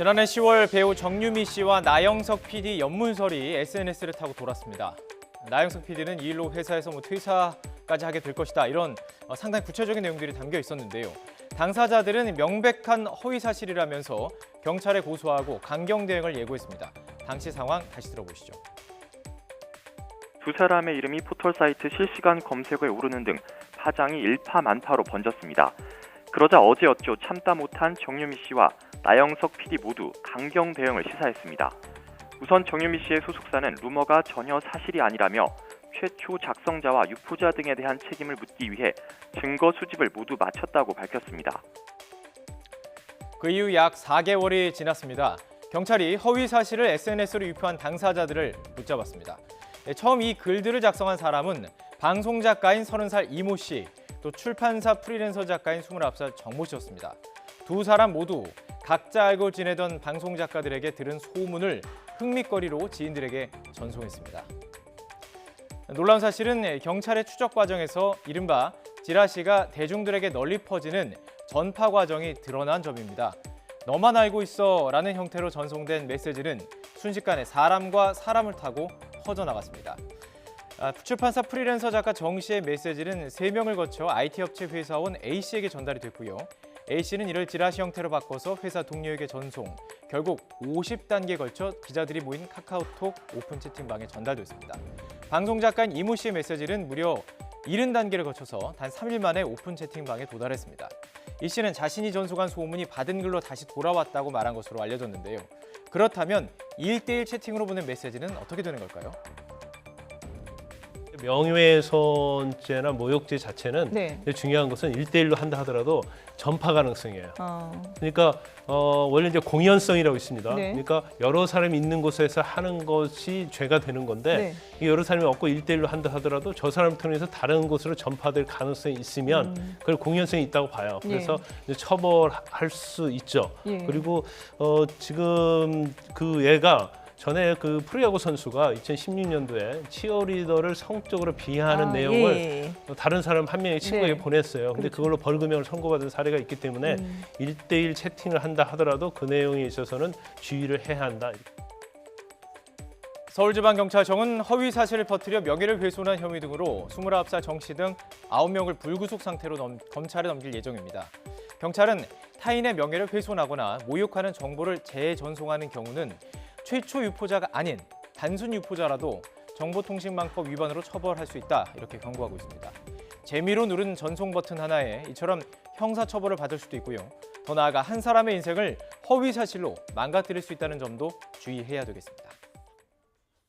지난해 10월 배우 정유미 씨와 나영석 PD 연문설이 SNS를 타고 돌았습니다. 나영석 PD는 이 일로 회사에서 퇴사까지 하게 될 것이다. 이런 상당히 구체적인 내용들이 담겨 있었는데요. 당사자들은 명백한 허위 사실이라면서 경찰에 고소하고 강경 대응을 예고했습니다. 당시 상황 다시 들어보시죠. 두 사람의 이름이 포털 사이트 실시간 검색어에 오르는 등 파장이 일파만파로 번졌습니다. 그러자 어제였죠. 참다 못한 정유미 씨와 나영석 PD 모두 강경 대응을 시사했습니다. 우선 정유미 씨의 소속사는 루머가 전혀 사실이 아니라며 최초 작성자와 유포자 등에 대한 책임을 묻기 위해 증거 수집을 모두 마쳤다고 밝혔습니다. 그 이후 약 4개월이 지났습니다. 경찰이 허위 사실을 SNS로 유포한 당사자들을 붙잡았습니다. 처음 이 글들을 작성한 사람은 방송 작가인 30살 이모 씨, 또 출판사 프리랜서 작가인 29살 정모 씨였습니다. 두 사람 모두 각자 알고 지내던 방송 작가들에게 들은 소문을 흥미거리로 지인들에게 전송했습니다. 놀라운 사실은 경찰의 추적 과정에서 이른바 지라시가 대중들에게 널리 퍼지는 전파 과정이 드러난 점입니다. 너만 알고 있어 라는 형태로 전송된 메시지는 순식간에 사람과 사람을 타고 퍼져나갔습니다. 출판사 프리랜서 작가 정 씨의 메시지는 3명을 거쳐 IT 업체 회사원 A 씨에게 전달이 됐고요. A 씨는 이를 지라시 형태로 바꿔서 회사 동료에게 전송, 결국 50단계에 걸쳐 기자들이 모인 카카오톡 오픈 채팅방에 전달됐습니다. 방송 작가인 이모 씨의 메시지는 무려 70단계를 거쳐서 단 3일 만에 오픈 채팅방에 도달했습니다. 이 씨는 자신이 전송한 소문이 받은 글로 다시 돌아왔다고 말한 것으로 알려졌는데요. 그렇다면 1대1 채팅으로 보낸 메시지는 어떻게 되는 걸까요? 명예훼손죄나 모욕죄 자체는 중요한 것은 1대1로 한다 하더라도 전파 가능성이에요. 그러니까 원래 이제 공연성이라고 있습니다. 그러니까 여러 사람이 있는 곳에서 하는 것이 죄가 되는 건데 이 여러 사람이 없고 1대1로 한다 하더라도 저 사람을 통해서 다른 곳으로 전파될 가능성이 있으면 그걸 공연성이 있다고 봐요. 그래서 이제 처벌할 수 있죠. 그리고 지금 그 얘가 전에 그 프로야구 선수가 2016년도에 치어리더를 성적으로 비하하는 내용을 다른 사람 한 명의 친구에게 보냈어요. 근데 그걸로 벌금형을 선고받은 사례가 있기 때문에 1대1 채팅을 한다 하더라도 그 내용에 있어서는 주의를 해야 한다. 서울지방경찰청은 허위 사실을 퍼뜨려 명예를 훼손한 혐의 등으로 29살 정 씨 등 9명을 불구속 상태로 검찰에 넘길 예정입니다. 경찰은 타인의 명예를 훼손하거나 모욕하는 정보를 재전송하는 경우는 최초 유포자가 아닌 단순 유포자라도 정보통신망법 위반으로 처벌할 수 있다, 이렇게 경고하고 있습니다. 재미로 누른 전송 버튼 하나에 이처럼 형사처벌을 받을 수도 있고요. 더 나아가 한 사람의 인생을 허위 사실로 망가뜨릴 수 있다는 점도 주의해야 되겠습니다.